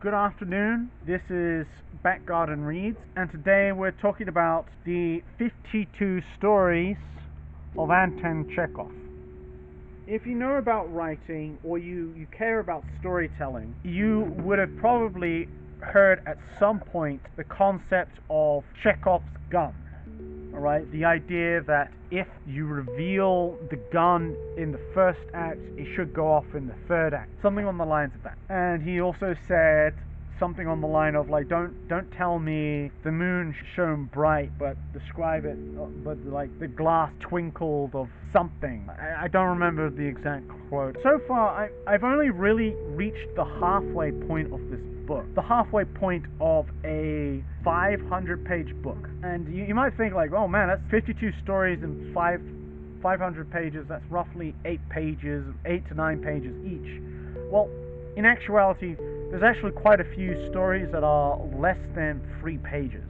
Good afternoon. This is Back Garden Reads, and today we're talking about the 52 stories of Anton Chekhov. If you know about writing or you care about storytelling, you would have probably heard at some point the concept of Chekhov's gun. Alright, the idea that if you reveal the gun in the first act, it should go off in the third act. Something on the lines of that. And he also said something on the line of like, don't tell me the moon shone bright, but describe it, but like the glass twinkled of something. I don't remember the exact quote. So far, I've only really reached the halfway point of this book. The halfway point of a 500-page book. And you might think like, oh man, that's 52 stories in 500 pages. That's roughly 8 to 9 pages each. Well, in actuality, there's actually quite a few stories that are less than 3 pages.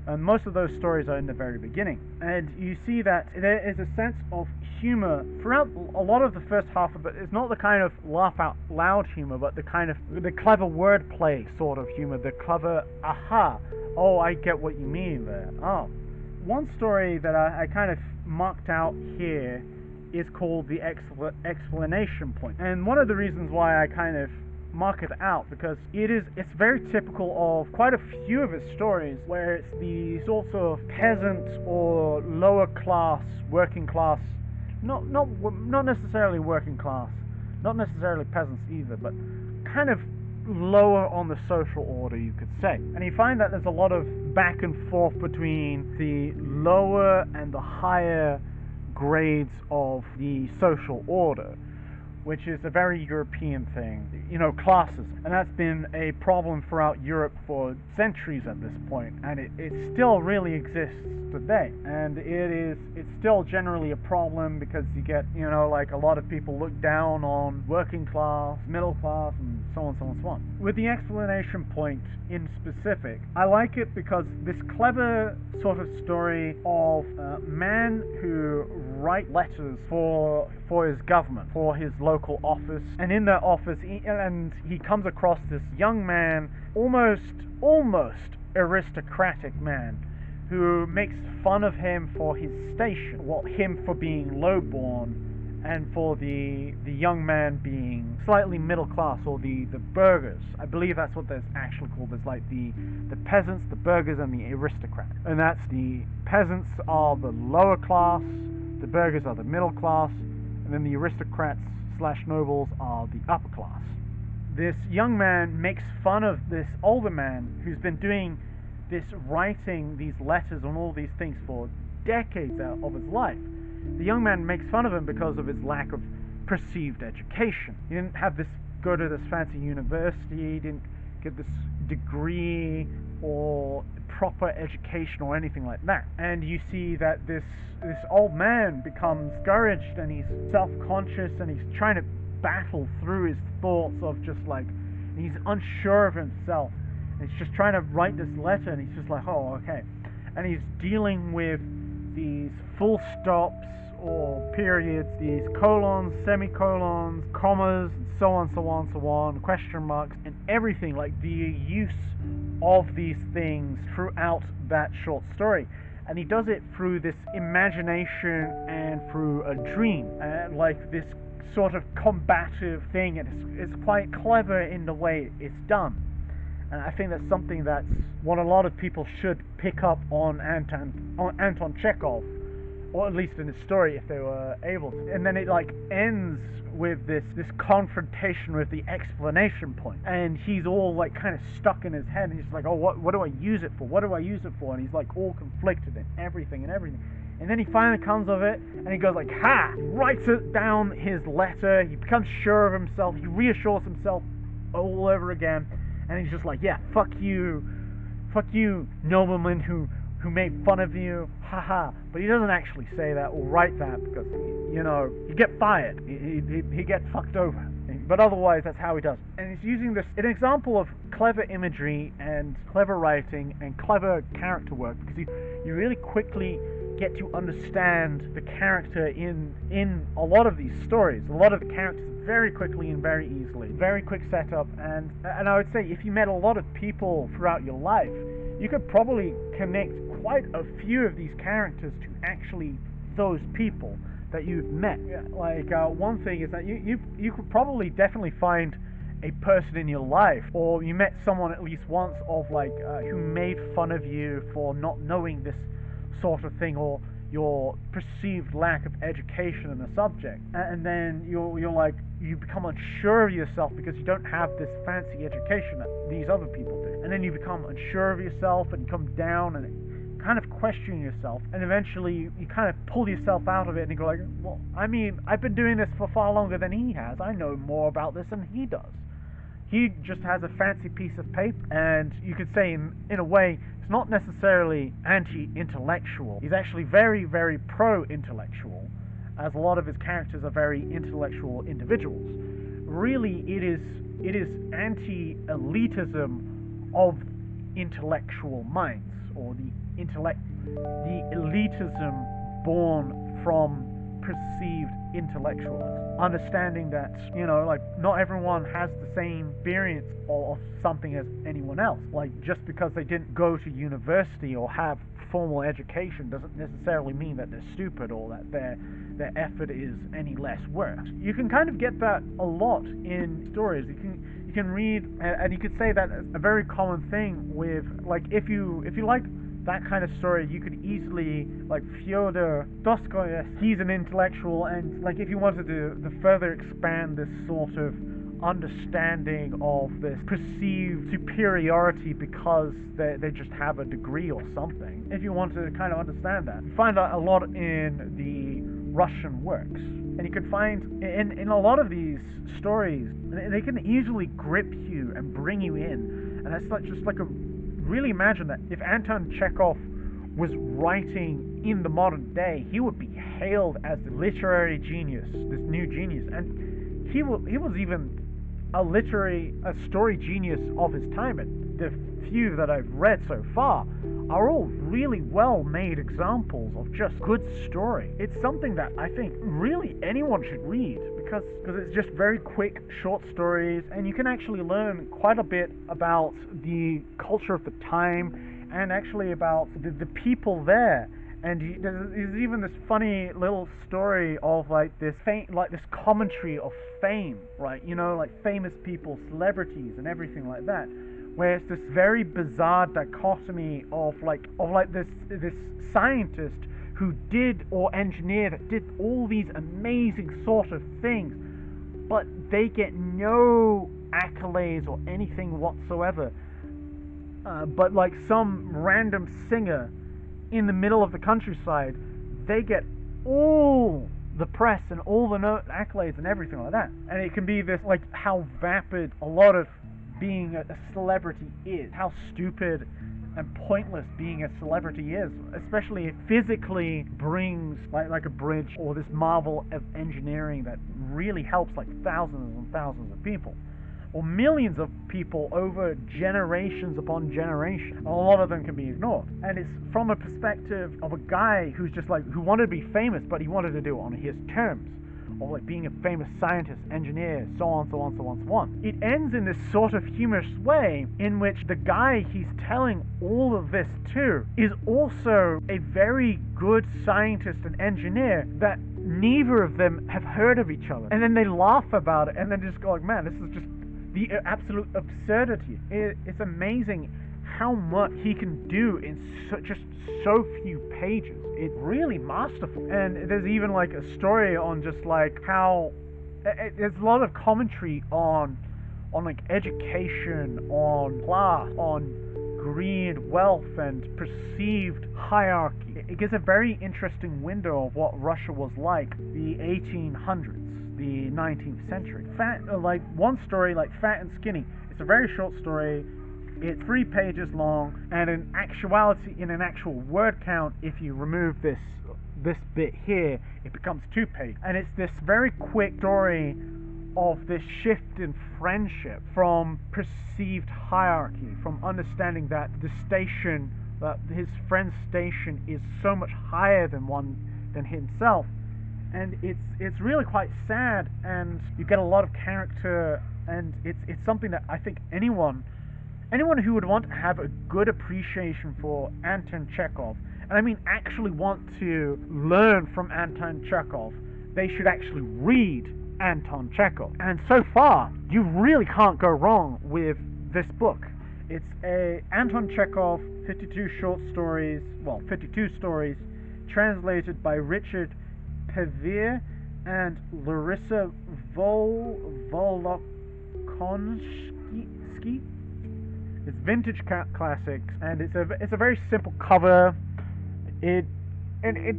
And most of those stories are in the very beginning. And you see that there is a sense of humor throughout a lot of the first half of it. It's not the kind of laugh out loud humor, but the kind of the clever wordplay sort of humor, the clever aha, oh, I get what you mean there. Oh. One story that I kind of marked out here is called the explanation point. And one of the reasons why I kind of mark it out, because it's very typical of quite a few of his stories where it's the sorts of peasant or lower class, working class, not necessarily working class, not necessarily peasants either, but kind of lower on the social order, you could say. And you find that there's a lot of back and forth between the lower and the higher grades of the social order, which is a very European thing, classes. And that's been a problem throughout Europe for centuries at this point, and it still really exists today. And it's still generally a problem because you get, like a lot of people look down on working class, middle class, and so on, so on, so on. With the explanation point in specific, I like it because this clever sort of story of a man who writes letters for his government, for his local office, and in that office, he comes across this young man, almost aristocratic man, who makes fun of him for his station, him for being lowborn, and for the young man being slightly middle class, or the burghers. I believe that's what they're actually called. There's like the peasants, the burghers, and the aristocrats. And that's the peasants are the lower class, the burghers are the middle class, and then the aristocrats / nobles are the upper class. This young man makes fun of this older man who's been doing this, writing these letters and all these things for decades out of his life. The young man makes fun of him because of his lack of perceived education. He didn't go to this fancy university, he didn't get this degree or proper education or anything like that. And you see that this old man becomes discouraged, and he's self-conscious, and he's trying to battle through his thoughts of just like, he's unsure of himself. And he's just trying to write this letter, and he's just like, oh, okay. And he's dealing with these full stops or periods, these colons, semicolons, commas, and so on, question marks, and everything, like the use of these things throughout that short story. And he does it through this imagination and through a dream, and like this sort of combative thing, and it's quite clever in the way it's done. And I think that's something that's what a lot of people should pick up on Anton Chekhov, or at least in his story if they were able to. And then it like ends with this confrontation with the explanation point, and he's all like kind of stuck in his head, and he's like, oh, what do I use it for? What do I use it for? And he's like all conflicted in everything. And then he finally comes of it, and he goes like, ha! He writes it down, his letter. He becomes sure of himself. He reassures himself all over again. And he's just like, yeah, fuck you, nobleman who made fun of you, haha. But he doesn't actually say that or write that because, you get fired. He gets fucked over. But otherwise, that's how he does it. And he's using this, an example of clever imagery and clever writing and clever character work, because you really quickly get to understand the character in a lot of these stories. A lot of the characters are very quickly and very easily. Very quick setup, and I would say if you met a lot of people throughout your life, you could probably connect quite a few of these characters to actually those people that you've met. Like one thing is that you could probably definitely find a person in your life, or you met someone at least once of like who made fun of you for not knowing this sort of thing, or your perceived lack of education in the subject, and then you're like, you become unsure of yourself because you don't have this fancy education that these other people do, and then you become unsure of yourself and come down and kind of question yourself, and eventually you kind of pull yourself out of it and you go like, well, I mean, I've been doing this for far longer than he has. I know more about this than he does. He just has a fancy piece of paper, and you could say in a way it's not necessarily anti-intellectual. He's actually very, very pro-intellectual, as a lot of his characters are very intellectual individuals. Really, it is anti-elitism of intellectual minds, or the elitism born from perceived intellectuals. Understanding that, you know, like, not everyone has the same experience of something as anyone else. Like, just because they didn't go to university or have formal education doesn't necessarily mean that they're stupid, or that their effort is any less worth. You can kind of get that a lot in stories. You can read, and you could say that a very common thing with, like, if you like that kind of story, you could easily, like, Fyodor Dostoevsky, he's an intellectual, and like, if you wanted to further expand this sort of understanding of this perceived superiority because they just have a degree or something, if you want to kind of understand that, you find that a lot in the Russian works. And you can find in a lot of these stories, they can easily grip you and bring you in, and that's like just like a really imagine that if Anton Chekhov was writing in the modern day, he would be hailed as the literary genius, this new genius, and he was even a story genius of his time. And the few that I've read so far are all really well made examples of just good story. It's something that I think really anyone should read, because it's just very quick, short stories, and you can actually learn quite a bit about the culture of the time, and actually about the people there. And there's even this funny little story of like this commentary of fame, right? You know, like famous people, celebrities, and everything like that, where it's this very bizarre dichotomy of this scientist who did, or engineer that did all these amazing sort of things, but they get no accolades or anything whatsoever. But like some random singer in the middle of the countryside, they get all the press and all the accolades and everything like that. And it can be this, like, how vapid a lot of being a celebrity is, how stupid and pointless being a celebrity is, especially if physically brings like a bridge or this marvel of engineering that really helps like thousands and thousands of people, or millions of people over generations upon generation. A lot of them can be ignored, and it's from a perspective of a guy who's just like, who wanted to be famous, but he wanted to do it on his terms, or like being a famous scientist, engineer, so on, so on, so on, so on. It ends in this sort of humorous way in which the guy he's telling all of this to is also a very good scientist and engineer that neither of them have heard of each other. And then they laugh about it, and then just go like, man, this is just the absolute absurdity. It's amazing how much he can do in just so few pages. It's really masterful. And there's even like a story on just like how there's a lot of commentary on like education, on class, on greed, wealth, and perceived hierarchy. It gives a very interesting window of what Russia was like the 1800s, the 19th century. Like one story, like Fat and Skinny, it's a very short story. It's 3 pages long, and in actuality, in an actual word count, if you remove this bit here, it becomes 2 pages. And it's this very quick story of this shift in friendship from perceived hierarchy, from understanding that the station, that his friend's station is so much higher than himself, and it's really quite sad, and you get a lot of character, and it's something that I think anyone who would want to have a good appreciation for Anton Chekhov, and I mean actually want to learn from Anton Chekhov, they should actually read Anton Chekhov. And so far, you really can't go wrong with this book. It's a Anton Chekhov 52 stories, translated by Richard Pevere and Larissa Volokonsky. It's vintage classics, and it's a very simple cover. It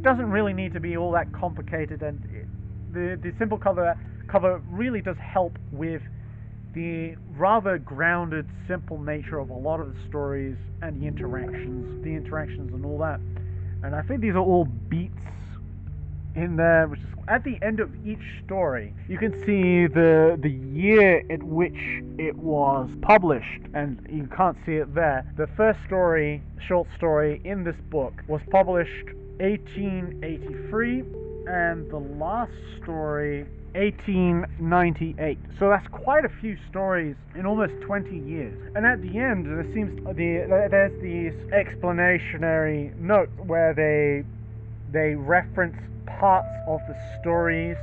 doesn't really need to be all that complicated, and the simple cover really does help with the rather grounded, simple nature of a lot of the stories and the interactions and all that. And I think these are all beats in there, which is at the end of each story, you can see the year at which it was published, and you can't see it there. The first short story in this book, was published 1883, and the last story 1898. So that's quite a few stories in almost 20 years. And at the end, there's these explanatory notes where they reference parts of the stories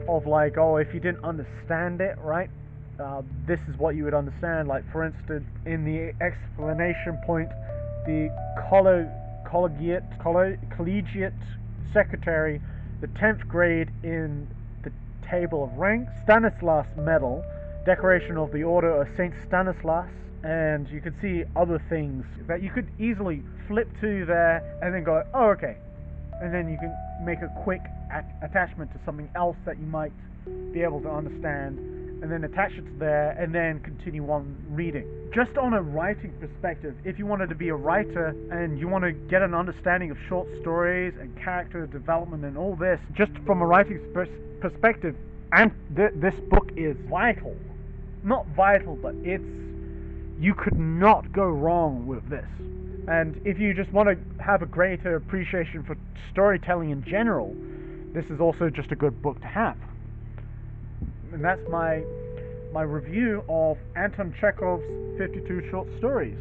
of, like, oh, if you didn't understand it, right, this is what you would understand. Like, for instance, in the explanation point, the collegiate secretary, the 10th grade in the table of ranks, Stanislas Medal, decoration of the Order of St. Stanislas, and you could see other things that you could easily flip to there and then go, oh, okay. And then you can make a quick attachment to something else that you might be able to understand, and then attach it to there, and then continue on reading. Just on a writing perspective, if you wanted to be a writer and you want to get an understanding of short stories and character development and all this, just from a writing perspective, and this book is vital. Not vital, but you could not go wrong with this. And if you just want to have a greater appreciation for storytelling in general, this is also just a good book to have. And that's my review of Anton Chekhov's 52 short stories.